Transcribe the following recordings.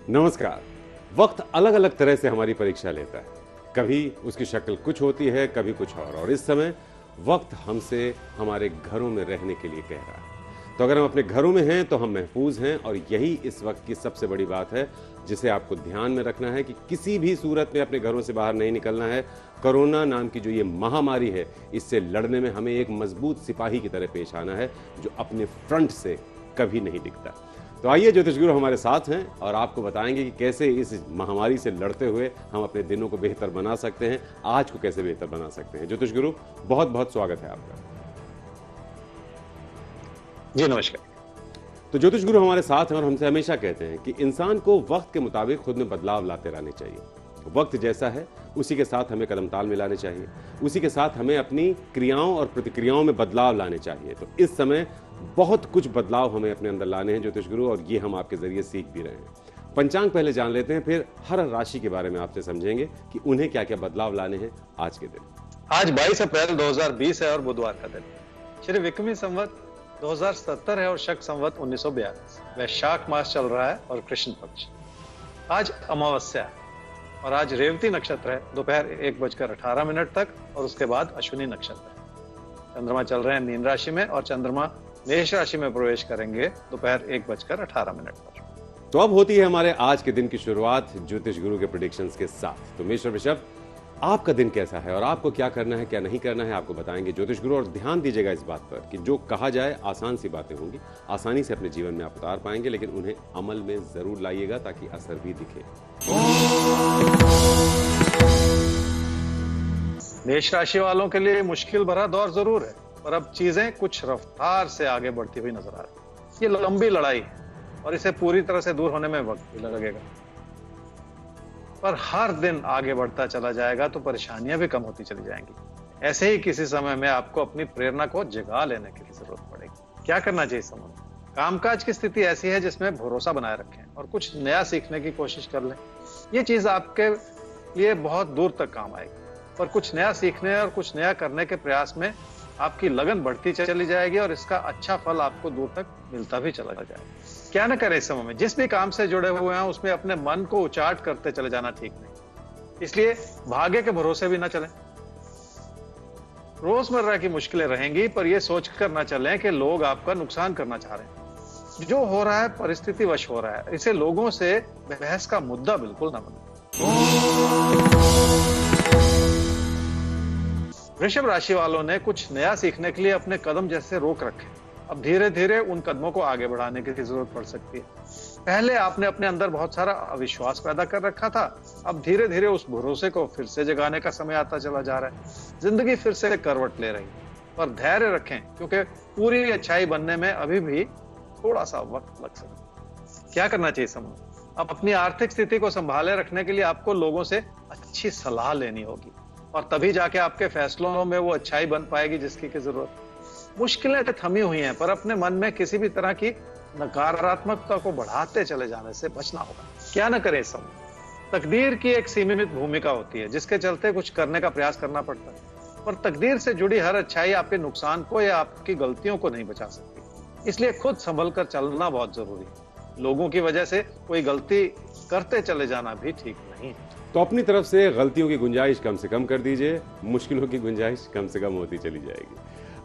नमस्कार। वक्त अलग अलग तरह से हमारी परीक्षा लेता है। कभी उसकी शक्ल कुछ होती है, कभी कुछ और इस समय वक्त हमसे हमारे घरों में रहने के लिए कह रहा है। तो अगर हम अपने घरों में हैं तो हम महफूज हैं, और यही इस वक्त की सबसे बड़ी बात है जिसे आपको ध्यान में रखना है कि किसी भी सूरत में अपने घरों से बाहर नहीं निकलना है। कोरोना नाम की जो ये महामारी है, इससे लड़ने में हमें एक मजबूत सिपाही की तरह पेश आना है जो अपने फ्रंट से कभी नहीं दिखता। तो आइए, ज्योतिष गुरु हमारे साथ हैं और आपको बताएंगे कि कैसे इस महामारी से लड़ते हुए हम अपने दिनों को बेहतर बना सकते हैं, आज को कैसे बेहतर बना सकते हैं। ज्योतिष गुरु, बहुत बहुत स्वागत है आपका। जी नमस्कार। तो ज्योतिष गुरु हमारे साथ हैं और हमसे हमेशा कहते हैं कि इंसान को वक्त के मुताबिक खुद में बदलाव लाते रहने चाहिए। वक्त जैसा है उसी के साथ हमें कदम ताल मिलाने चाहिए, उसी के साथ हमें अपनी क्रियाओं और प्रतिक्रियाओं में बदलाव लाने चाहिए। तो इस समय बहुत कुछ बदलाव हमें अपने अंदर लाने हैं ज्योतिष गुरु, और ये हम आपके जरिए सीख भी रहे हैं। पंचांग पहले जान लेते हैं, फिर हर राशि के बारे में आपसे समझेंगे कि उन्हें क्या क्या बदलाव लाने हैं आज के दिन। आज 22 अप्रैल 2020 है और बुधवार का दिन। श्री विक्रमी संवत 2077 है और शक संवत 1942। वैशाख मास चल रहा है और कृष्ण पक्ष। आज अमावस्या है और आज रेवती नक्षत्र है दोपहर 1:18 तक, और उसके बाद अश्विनी नक्षत्र है। चंद्रमा चल रहे हैं मीन राशि में और चंद्रमा मेष राशि में प्रवेश करेंगे दोपहर 1:18 पर। तो अब होती है हमारे आज के दिन की शुरुआत ज्योतिष गुरु के प्रेडिक्शंस के साथ। तो मेष और वृषभ, आपका दिन कैसा है और आपको क्या करना है क्या नहीं करना है आपको बताएंगे ज्योतिष गुरु। और ध्यान दीजिएगा इस बात पर कि जो कहा जाए आसान सी बातें होंगी, आसानी से अपने जीवन में आप उतार पाएंगे, लेकिन उन्हें अमल में जरूर लाइएगा ताकि असर भी दिखे। मेष राशि वालों के लिए मुश्किल भरा दौर जरूर है, पर अब चीजें कुछ रफ्तार से आगे बढ़ती हुई नजर आ रही है। ये लंबी लड़ाई है और इसे पूरी तरह से दूर होने में वक्त भी लगेगा, पर हर दिन आगे बढ़ता चला जाएगा तो परेशानियां भी कम होती चली जाएंगी। ऐसे ही किसी समय में आपको अपनी प्रेरणा को जगा लेने की जरूरत पड़ेगी। क्या करना चाहिए समय में? कामकाज की स्थिति ऐसी है जिसमें भरोसा बनाए रखें और कुछ नया सीखने की कोशिश कर लें। ये चीज आपके लिए बहुत दूर तक काम आएगी, पर कुछ नया सीखने और कुछ नया करने के प्रयास में आपकी लगन बढ़ती चली जाएगी और इसका अच्छा फल आपको दूर तक मिलता भी चला जाएगा। क्या न करें इस समय में? जिस भी काम से जुड़े हुए हैं उसमें अपने मन को उचाट करते चले जाना ठीक नहीं, इसलिए भाग्य के भरोसे भी ना चलें। रोजमर्रा की मुश्किलें रहेंगी, पर यह सोचकर ना चलें कि लोग आपका नुकसान करना चाह रहे हैं। जो हो रहा है परिस्थिति वश हो रहा है, इसे लोगों से बहस का मुद्दा बिल्कुल ना बने। वृषभ राशि वालों ने कुछ नया सीखने के लिए अपने कदम जैसे रोक रखे। अब धीरे धीरे उन कदमों को आगे बढ़ाने की जरूरत पड़ सकती है। पहले आपने अपने अंदर बहुत सारा अविश्वास पैदा कर रखा था, अब धीरे धीरे उस भरोसे को फिर से जगाने का समय आता चला जा रहा है। जिंदगी फिर से करवट ले रही है, पर धैर्य रखें क्योंकि पूरी अच्छाई बनने में अभी भी थोड़ा सा वक्त लग सकता है। क्या करना चाहिए समय? अब अपनी आर्थिक स्थिति को संभाले रखने के लिए आपको लोगों से अच्छी सलाह लेनी होगी, और तभी जाके आपके फैसलों में वो अच्छाई बन पाएगी जिसकी की जरूरत। मुश्किलें थमी हुई हैं, पर अपने मन में किसी भी तरह की नकारात्मकता को बढ़ाते चले जाने से बचना होगा। क्या न करें इस समय? तकदीर की एक सीमित भूमिका होती है जिसके चलते कुछ करने का प्रयास करना पड़ता है, पर तकदीर से जुड़ी हर अच्छाई आपके नुकसान को या आपकी गलतियों को नहीं बचा सकती। इसलिए खुद संभल कर चलना बहुत जरूरी है। लोगों की वजह से कोई गलती करते चले जाना भी ठीक नहीं है। तो अपनी तरफ से गलतियों की गुंजाइश कम से कम कर दीजिए, मुश्किलों की गुंजाइश कम से कम होती चली जाएगी।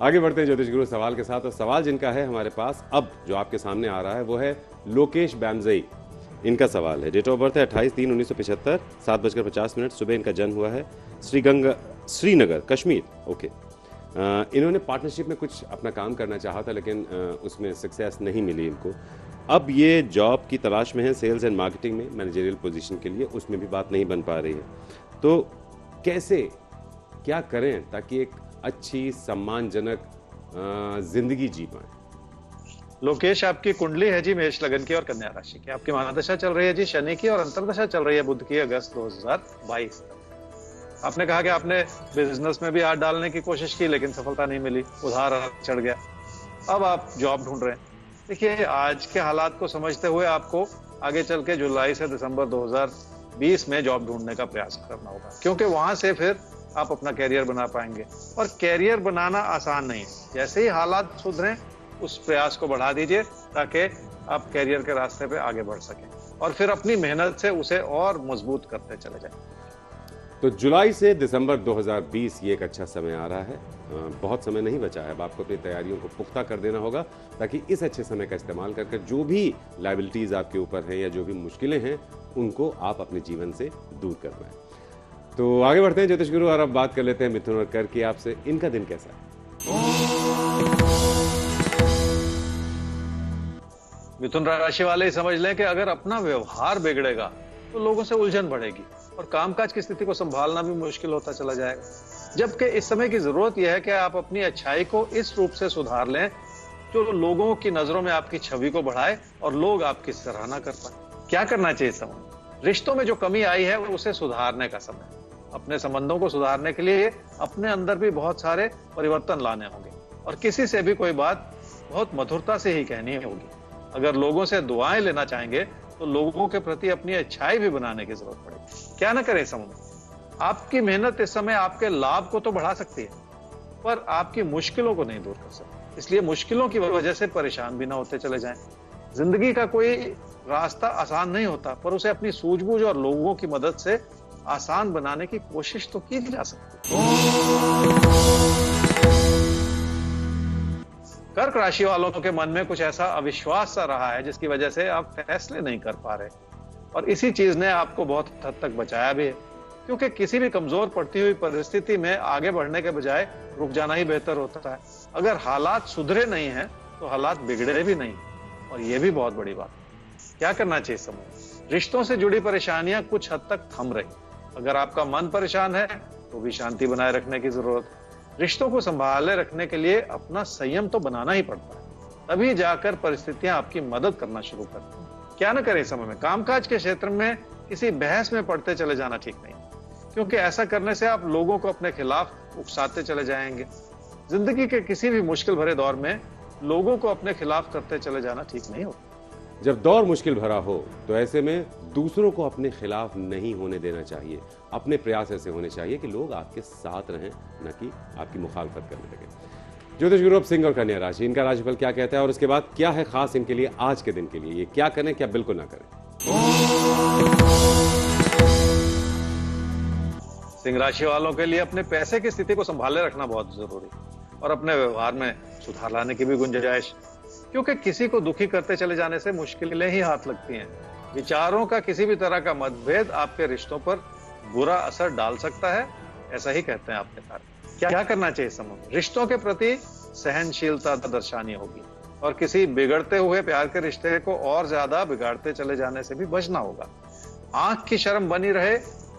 आगे बढ़ते हैं ज्योतिष गुरु सवाल के साथ, और सवाल जिनका है हमारे पास अब जो आपके सामने आ रहा है वो है लोकेश बैमजई। इनका सवाल है, डेट ऑफ बर्थ है 28/3/1975, 7:50 सुबह इनका जन्म हुआ है, श्रीनगर कश्मीर। ओके। इन्होंने पार्टनरशिप में कुछ अपना काम करना चाहा था, लेकिन उसमें सक्सेस नहीं मिली इनको। अब ये जॉब की तलाश में है, सेल्स एंड मार्केटिंग में, मैनेजरियल पोजीशन के लिए, उसमें भी बात नहीं बन पा रही है। तो कैसे क्या करें ताकि एक अच्छी सम्मानजनक जिंदगी जी पाए? लोकेश, आपकी कुंडली है जी मेष लगन की और कन्या राशि की। आपकी महादशा चल रही है जी शनि की और अंतरदशा चल रही है बुध की अगस्त 2022। आपने कहा कि आपने बिजनेस में भी हाथ डालने की कोशिश की लेकिन सफलता नहीं मिली, उधार चढ़ गया। अब आप जॉब ढूंढ रहे हैं। देखिए, आज के हालात को समझते हुए आपको आगे चल के जुलाई से दिसंबर 2020 में जॉब ढूंढने का प्रयास करना होगा, क्योंकि वहां से फिर आप अपना कैरियर बना पाएंगे। और कैरियर बनाना आसान नहीं है। जैसे ही हालात सुधरें उस प्रयास को बढ़ा दीजिए ताकि आप कैरियर के रास्ते पे आगे बढ़ सकें। और फिर अपनी मेहनत से उसे और मजबूत करते चले जाएं। तो जुलाई से दिसंबर 2020 ये एक अच्छा समय आ रहा है। बहुत समय नहीं बचा है, अब आपको अपनी तैयारियों को पुख्ता कर देना होगा ताकि इस अच्छे समय का इस्तेमाल करके जो भी लायबिलिटीज़ आपके ऊपर हैं या जो भी मुश्किलें हैं उनको आप अपने जीवन से दूर कर पाएं। तो आगे बढ़ते हैं ज्योतिष गुरु और अब बात कर लेते हैं मिथुन और कर्क की आपसे। इनका दिन कैसा है? मिथुन राशि वाले ही समझ लें कि अगर अपना व्यवहार बिगड़ेगा तो लोगों से उलझन बढ़ेगी और कामकाज की स्थिति को संभालना भी मुश्किल होता चला जाएगा। जबकि इस समय की जरूरत यह है कि आप अपनी अच्छाई को इस रूप से सुधार लें जो लोगों की नजरों में आपकी छवि को बढ़ाए और लोग आपकी सराहना कर पाए। क्या करना चाहिए इस समय? रिश्तों में जो कमी आई है उसे सुधारने का समय। अपने संबंधों को सुधारने के लिए अपने अंदर भी बहुत सारे परिवर्तन लाने होंगे और किसी से भी कोई बात बहुत मधुरता से ही कहनी होगी। अगर लोगों से दुआएं लेना चाहेंगे तो लोगों के प्रति अपनी अच्छाई भी बनाने की जरूरत पड़ेगी। क्या ना करें इस समय? आपकी मेहनत इस समय आपके लाभ को तो बढ़ा सकती है पर आपकी मुश्किलों को नहीं दूर कर सकती। इसलिए मुश्किलों की वजह से परेशान भी ना होते चले जाएं। जिंदगी का कोई रास्ता आसान नहीं होता पर उसे अपनी सूझबूझ और लोगों की मदद से आसान बनाने की कोशिश तो की जा सकती है। कर्क राशि वालों के मन में कुछ ऐसा अविश्वास सा रहा है जिसकी वजह से आप फैसले नहीं कर पा रहे और इसी चीज ने आपको बहुत हद तक बचाया भी है, क्योंकि किसी भी कमजोर पड़ती हुई परिस्थिति में आगे बढ़ने के बजाय रुक जाना ही बेहतर होता है। अगर हालात सुधरे नहीं हैं तो हालात बिगड़े भी नहीं और यह भी बहुत बड़ी बात है। क्या करना चाहिए समय? रिश्तों से जुड़ी परेशानियां कुछ हद तक थम रही। अगर आपका मन परेशान है तो भी शांति बनाए रखने की जरूरत है। रिश्तों को संभाले रखने के लिए अपना संयम तो बनाना ही पड़ता है, तभी जाकर परिस्थितियां आपकी मदद करना शुरू करती हैं। क्या न करें समय में? कामकाज के क्षेत्र में किसी बहस में पड़ते चले जाना ठीक नहीं, क्योंकि ऐसा करने से आप लोगों को अपने खिलाफ उकसाते चले जाएंगे। जिंदगी के किसी भी मुश्किल भरे दौर में लोगों को अपने खिलाफ करते चले जाना ठीक नहीं होता। जब दौर मुश्किल भरा हो तो ऐसे में दूसरों को अपने खिलाफ नहीं होने देना चाहिए। अपने प्रयास ऐसे होने चाहिए कि लोग आपके साथ रहें, न कि आपकी मुखालफत करने लगे। ज्योतिष गुरु सिंह और कन्या राशि, इनका राशिफल क्या कहता है और उसके बाद क्या है खास इनके लिए आज के दिन के लिए? ये क्या करें, क्या बिल्कुल ना करें? सिंह राशि वालों के लिए अपने पैसे की स्थिति को संभाले रखना बहुत जरूरी और अपने व्यवहार में सुधार लाने की भी गुंजाइश, क्योंकि किसी को दुखी करते चले जाने से मुश्किलें ही हाथ लगती हैं। विचारों का किसी भी तरह का मतभेद आपके रिश्तों पर बुरा असर डाल सकता है, ऐसा ही कहते हैं आपके साथ। क्या करना चाहिए समय? रिश्तों के प्रति सहनशीलता दर्शानी होगी और किसी बिगड़ते हुए प्यार के रिश्ते को और ज्यादा बिगाड़ते चले जाने से भी बचना होगा। आंख की शर्म बनी रहे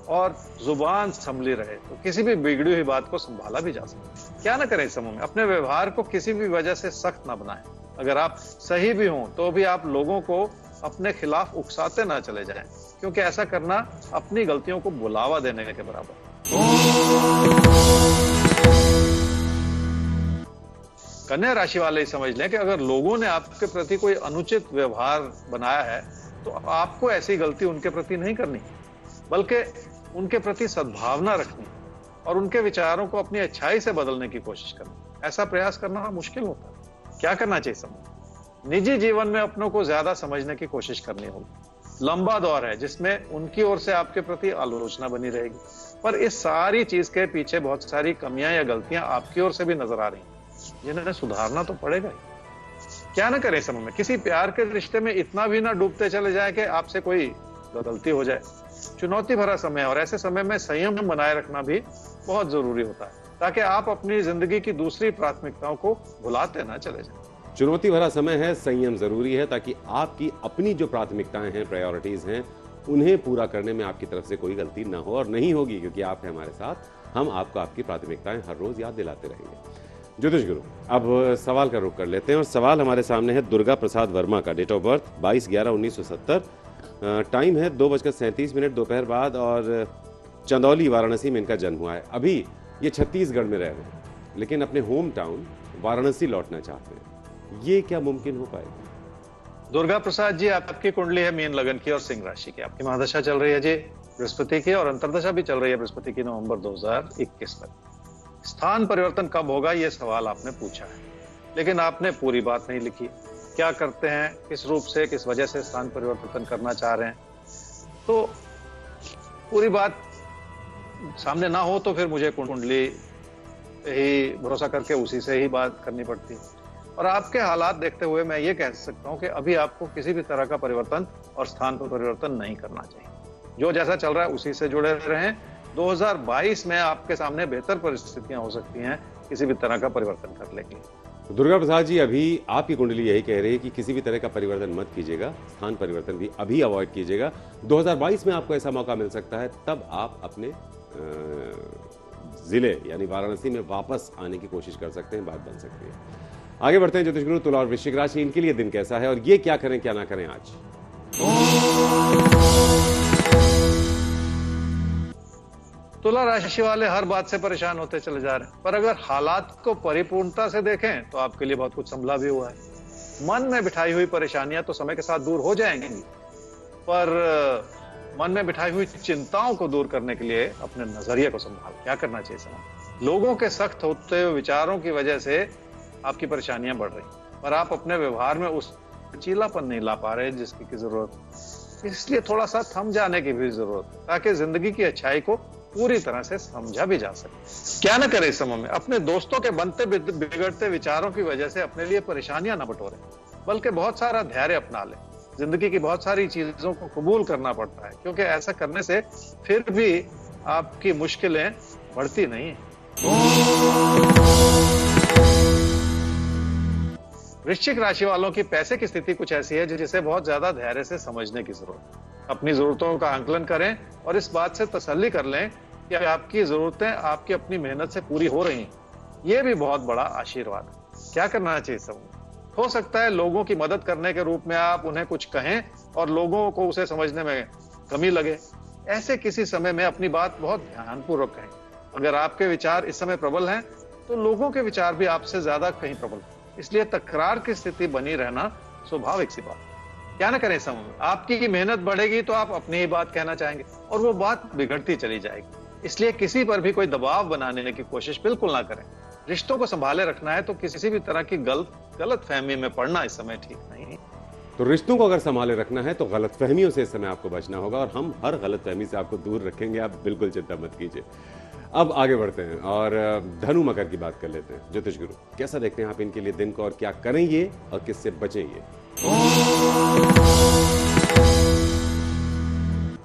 और जुबान संभली रहे तो किसी भी बिगड़ी हुई बात को संभाला भी जा सकता है। क्या ना करें इस समय में? अपने व्यवहार को किसी भी वजह से सख्त ना बनाएं। अगर आप सही भी हों तो भी आप लोगों को अपने खिलाफ उकसाते ना चले जाएं, क्योंकि ऐसा करना अपनी गलतियों को बुलावा देने के बराबर। कन्या राशि वाले समझ लें कि अगर लोगों ने आपके प्रति कोई अनुचित व्यवहार बनाया है तो आपको ऐसी गलती उनके प्रति नहीं करनी, बल्कि उनके प्रति सद्भावना रखनी और उनके विचारों को अपनी अच्छाई से बदलने की कोशिश करनी। ऐसा प्रयास करना मुश्किल होता है। क्या करना चाहिए समय? निजी जीवन में अपनों को ज्यादा समझने की कोशिश करनी होगी। लंबा दौर है जिसमें उनकी ओर से आपके प्रति आलोचना बनी रहेगी, पर इस सारी चीज के पीछे बहुत सारी कमियां या गलतियां आपकी ओर से भी नजर आ रही हैं, जिन्हें सुधारना तो पड़ेगा ही। क्या ना करें समय में? किसी प्यार के रिश्ते में इतना भी ना डूबते चले जाए कि आपसे कोई गलती हो जाए। चुनौती भरा समय और ऐसे समय में संयम बनाए रखना भी बहुत जरूरी होता है, ताकि आप अपनी जिंदगी की दूसरी प्राथमिकताओं को भुलाते ना चले जाएं। चुनौती भरा समय है, संयम जरूरी है ताकि आपकी अपनी जो प्राथमिकताएं हैं, प्रायोरिटीज हैं, उन्हें पूरा करने में आपकी तरफ से कोई गलती ना हो और नहीं होगी, क्योंकि आप हैं हमारे साथ। हम आपको आपकी प्राथमिकताएं हर रोज याद दिलाते रहेंगे। ज्योतिष गुरु, अब सवाल का रुख कर लेते हैं और सवाल हमारे सामने है दुर्गा प्रसाद वर्मा का। डेट ऑफ बर्थ 22/11/1970, टाइम है 2:37 दोपहर बाद और चंदौली वाराणसी में इनका जन्म हुआ है। अभी ये छत्तीसगढ़ में रह रहे हैं लेकिन अपने होम टाउन वाराणसी लौटना चाहते हैं। ये क्या मुमकिन हो पाएगा? दुर्गा प्रसाद जी, आपकी कुंडली है मीन लगन की और सिंह राशि की। आपकी महादशा चल रही है जी बृहस्पति की और अंतरदशा भी चल रही है बृहस्पति की नवंबर 2021 तक। स्थान परिवर्तन कब होगा ये सवाल आपने पूछा है, लेकिन आपने पूरी बात नहीं लिखी। क्या करते हैं, किस रूप से, किस वजह से स्थान परिवर्तन करना चाह रहे हैं। तो पूरी बात सामने ना हो तो फिर मुझे कुंडली ही भरोसा करके उसी से ही बात करनी पड़ती है। और आपके हालात देखते हुए मैं ये कह सकता हूँ कि अभी आपको किसी भी तरह का परिवर्तन और स्थान पर परिवर्तन नहीं करना चाहिए। जो जैसा चल रहा है उसी से जुड़े रहें। 2022 में आपके सामने बेहतर परिस्थितियां हो सकती हैं किसी भी तरह का परिवर्तन करने के लिए। दुर्गा प्रसाद जी, अभी आपकी कुंडली यही कह रही है कि किसी भी तरह का परिवर्तन मत कीजिएगा, स्थान परिवर्तन भी अभी अवॉइड कीजिएगा। 2022 में आपको ऐसा मौका मिल सकता है, तब आप अपने जिले यानी वाराणसी में वापस आने की कोशिश कर सकते हैं, बात बन सकती है। आगे बढ़ते हैं ज्योतिष गुरु तुला और वृश्चिक राशि, इनके लिए दिन कैसा है और ये क्या करें क्या ना करें आज। तुला राशि वाले हर बात से परेशान होते चले जा रहे हैं, पर अगर हालात को परिपूर्णता से देखें तो आपके लिए बहुत कुछ संभला भी हुआ है। मन में बिठाई हुई परेशानियां तो समय के साथ दूर हो जाएंगी, पर मन में बिठाई हुई चिंताओं को दूर करने के लिए अपने नजरिए को संभाल क्या करना चाहिए समय। लोगों के सख्त होते हुए विचारों की वजह से आपकी परेशानियां बढ़ रही, पर आप अपने व्यवहार में उस लचीलापन नहीं ला पा रहे जिसकी की जरूरत। इसलिए थोड़ा सा थम जाने की भी जरूरत, ताकि जिंदगी की अच्छाई को पूरी तरह से समझा भी जा सके। क्या न करें इस समय में, अपने दोस्तों के बनते बिगड़ते विचारों की वजह से अपने लिए परेशानियां न बटोरें, बल्कि बहुत सारा धैर्य अपना लें। जिंदगी की बहुत सारी चीजों को कबूल करना पड़ता है, क्योंकि ऐसा करने से फिर भी आपकी मुश्किलें बढ़ती नहीं। वृश्चिक राशि वालों की पैसे की स्थिति कुछ ऐसी है जिसे बहुत ज्यादा धैर्य से समझने की जरूरत है। अपनी जरूरतों का आंकलन करें और इस बात से तसल्ली कर लें कि आपकी जरूरतें आपकी अपनी मेहनत से पूरी हो रही हैं। यह भी बहुत बड़ा आशीर्वाद है। क्या करना चाहिए समूह? हो सकता है लोगों की मदद करने के रूप में आप उन्हें कुछ कहें और लोगों को उसे समझने में कमी लगे। ऐसे किसी समय में अपनी बात बहुत ध्यानपूर्वक कहें। अगर आपके विचार इस समय प्रबल हैं, तो लोगों के विचार भी आपसे ज्यादा कहीं प्रबल हैं। इसलिए तकरार की स्थिति बनी रहना स्वाभाविक सी बात। क्या न करें समूह में, आपकी मेहनत बढ़ेगी तो आप अपनी ही बात कहना चाहेंगे और वो बात बिगड़ती चली जाएगी। इसलिए किसी पर भी कोई दबाव बनाने की कोशिश बिल्कुल ना करें। रिश्तों को संभाले रखना है तो किसी भी तरह की गलत फहमी में पड़ना इस समय ठीक नहीं। तो रिश्तों को अगर संभाले रखना है तो गलत फहमियों से इस समय आपको बचना होगा, और हम हर गलत फहमी से आपको दूर रखेंगे, आप बिल्कुल चिंता मत कीजिए। अब आगे बढ़ते हैं और धनु मकर की बात कर लेते हैं। ज्योतिष गुरु, कैसा देखते हैं आप इनके लिए दिन को, और क्या करें ये और किससे बचें ये।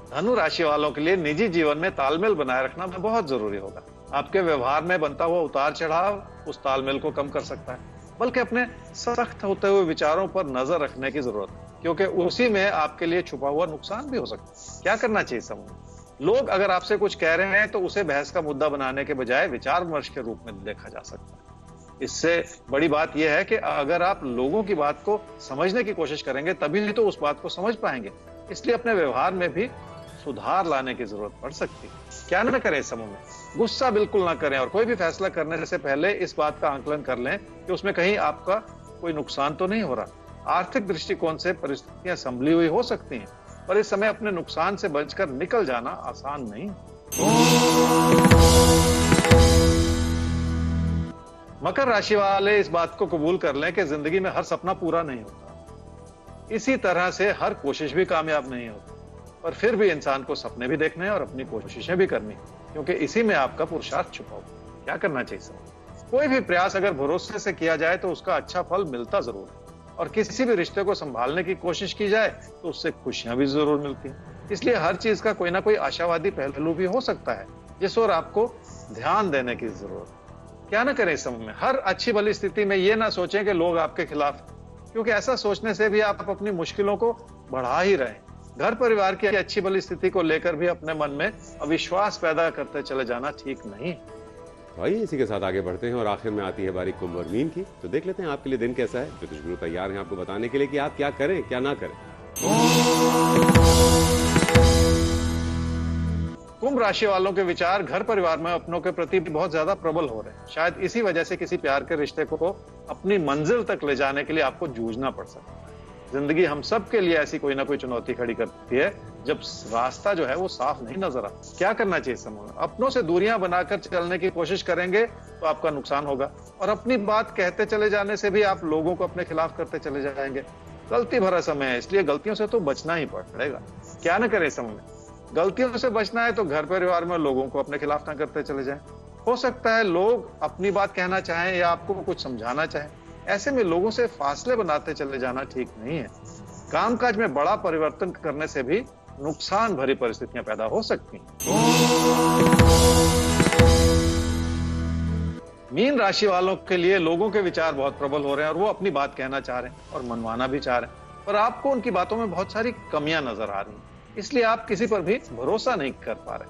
धनु राशि वालों के लिए निजी जीवन में तालमेल बनाए रखना बहुत जरूरी होगा। आपके व्यवहार में बनता हुआ उतार चढ़ाव उस तालमेल को कम कर सकता है, बल्कि अपने सख्त होते हुए विचारों पर नजर रखने की जरूरत है, क्योंकि उसी में आपके लिए छुपा हुआ नुकसान भी हो सकता है। क्या करना चाहिए समूह? लोग अगर आपसे कुछ कह रहे हैं तो उसे बहस का मुद्दा बनाने के बजाय विचार विमर्श के रूप में देखा जा सकता है। इससे बड़ी बात यह है कि अगर आप लोगों की बात को समझने की कोशिश करेंगे तभी तो उस बात को समझ पाएंगे। इसलिए अपने व्यवहार में भी सुधार लाने की जरूरत पड़ सकती है। क्या न करें इस समूह में? गुस्सा बिल्कुल ना करें और कोई भी फैसला करने से पहले इस बात का आंकलन कर लें कि उसमें कहीं आपका कोई नुकसान तो नहीं हो रहा। आर्थिक दृष्टिकोण से परिस्थितियां संभली हुई हो सकती हैं, पर इस समय अपने नुकसान से बचकर निकल जाना आसान नहीं। मकर राशि वाले इस बात को कबूल कर लें कि जिंदगी में हर सपना पूरा नहीं होता, इसी तरह से हर कोशिश भी कामयाब नहीं होती, पर फिर भी इंसान को सपने भी देखने हैं और अपनी कोशिशें भी करनी, क्योंकि इसी में आपका पुरुषार्थ छुपा हुआ। क्या करना चाहिए सर? कोई भी प्रयास अगर भरोसे से किया जाए तो उसका अच्छा फल मिलता जरूर है, और किसी भी रिश्ते को संभालने की कोशिश की जाए तो उससे खुशियां भी जरूर मिलती हैं। इसलिए हर चीज का कोई ना कोई आशावादी पहलू भी हो सकता है जिस ओर आपको ध्यान देने की जरूरत है। क्या ना करें इस समय में? हर अच्छी भली स्थिति में ये ना सोचें कि लोग आपके खिलाफ, क्योंकि ऐसा सोचने से भी आप अपनी मुश्किलों को बढ़ा ही रहे हैं। घर परिवार की अच्छी भली स्थिति को लेकर भी अपने मन में अविश्वास पैदा करते चले जाना ठीक नहीं। आइए इसी के साथ आगे बढ़ते हैं और आखिर में आती है बारी कुंभ और मीन की। तो देख लेते हैं आपके लिए दिन कैसा है। ज्योतिष गुरु तैयार हैं आपको बताने के लिए कि आप क्या करें क्या ना करें। कुंभ राशि वालों के विचार घर परिवार में अपनों के प्रति बहुत ज्यादा प्रबल हो रहे हैं। शायद इसी वजह से किसी प्यार के रिश्ते को अपनी मंजिल तक ले जाने के लिए आपको जूझना पड़ सकता है। जिंदगी हम सब के लिए ऐसी कोई ना कोई चुनौती खड़ी करती है जब रास्ता जो है वो साफ नहीं नजर आता। क्या करना चाहिए समय में? अपनों से दूरियां बनाकर चलने की कोशिश करेंगे तो आपका नुकसान होगा, और अपनी बात कहते चले जाने से भी आप लोगों को अपने खिलाफ करते चले जाएंगे। गलती भरा समय है, इसलिए गलतियों से तो बचना ही पड़ेगा। क्या न करें समय में? गलतियों से बचना है तो घर परिवार में लोगों को अपने खिलाफ ना करते चले जाएं। हो सकता है लोग अपनी बात कहना चाहें या आपको कुछ समझाना चाहें, ऐसे में लोगों से फासले बनाते चले जाना ठीक नहीं है। कामकाज में बड़ा परिवर्तन करने से भी नुकसान भरी परिस्थितियां पैदा हो सकती हैं। मीन राशि वालों के लिए लोगों के विचार बहुत प्रबल हो रहे हैं और वो अपनी बात कहना चाह रहे हैं और मनवाना भी चाह रहे हैं, पर आपको उनकी बातों में बहुत सारी कमियां नजर आ रही हैं, इसलिए आप किसी पर भी भरोसा नहीं कर पा रहे।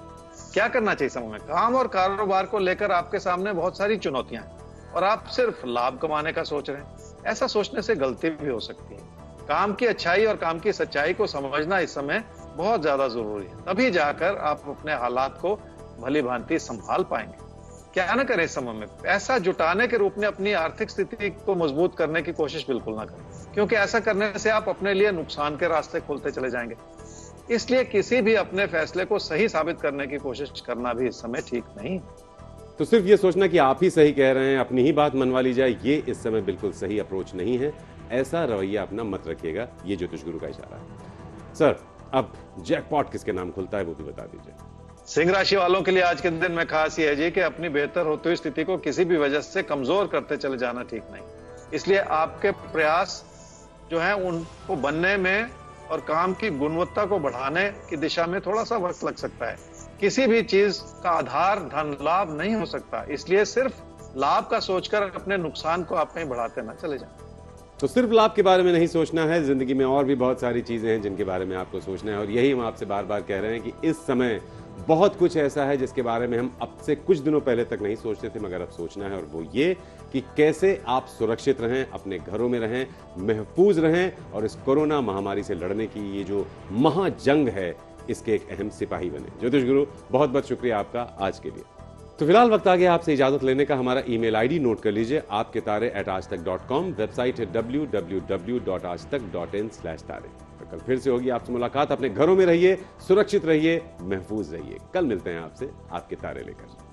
क्या करना चाहिए समय में? काम और कारोबार को लेकर आपके सामने बहुत सारी चुनौतियां हैं और आप सिर्फ लाभ कमाने का सोच रहे हैं। ऐसा सोचने से गलती भी हो सकती है। काम की अच्छाई और काम की सच्चाई को समझना इस समय बहुत ज्यादा जरूरी है, तभी जाकर आप अपने हालात को भली भांति संभाल पाएंगे। क्या न करें इस समय में? पैसा जुटाने के रूप में अपनी आर्थिक स्थिति को मजबूत करने की कोशिश बिल्कुल ना करें, क्योंकि ऐसा करने से आप अपने लिए नुकसान के रास्ते खोलते चले जाएंगे। इसलिए किसी भी अपने फैसले को सही साबित करने की कोशिश करना भी इस समय ठीक नहीं। तो सिर्फ ये सोचना कि आप ही सही कह रहे हैं, अपनी ही बात मनवा ली जाए, ये इस समय बिल्कुल सही अप्रोच नहीं है। ऐसा रवैया अपना मत रखिएगा, ये ज्योतिष गुरु का इशारा है। सर, अब जैकपॉट किसके नाम खुलता है वो भी बता दीजिए। सिंह राशि वालों के लिए आज के दिन में खास ये है जी कि अपनी बेहतर होती हुई स्थिति को किसी भी वजह से कमजोर करते चले जाना ठीक नहीं। इसलिए आपके प्रयास जो है उनको बनने में और काम की गुणवत्ता को बढ़ाने की दिशा में थोड़ा सा वक्त लग सकता है। किसी भी चीज का आधार धन लाभ नहीं हो सकता, इसलिए सिर्फ लाभ का सोचकर अपने नुकसान को आप कहीं बढ़ाते ना चले जाएं। तो सिर्फ लाभ के बारे में नहीं सोचना है, जिंदगी में और भी बहुत सारी चीजें हैं जिनके बारे में आपको सोचना है, और यही हम आपसे बार बार कह रहे हैं कि इस समय बहुत कुछ ऐसा है जिसके बारे में हम अब से कुछ दिनों पहले तक नहीं सोचते थे, मगर अब सोचना है। और वो ये कि कैसे आप सुरक्षित रहें, अपने घरों में रहें, महफूज रहें और इस कोरोना महामारी से लड़ने की ये जो महाजंग है इसके एक अहम सिपाही बने। ज्योतिष गुरु, बहुत बहुत शुक्रिया आपका आज के लिए। तो फिलहाल वक्त आ गया आपसे इजाजत लेने का। हमारा ईमेल आईडी नोट कर लीजिए, आपकेतारे@aajtak.com, वेबसाइट है www.aajtak.in/तारे। तो कल फिर से होगी आपसे मुलाकात। अपने घरों में रहिए, सुरक्षित रहिए, महफूज रहिए। कल मिलते हैं आपसे आपके तारे लेकर।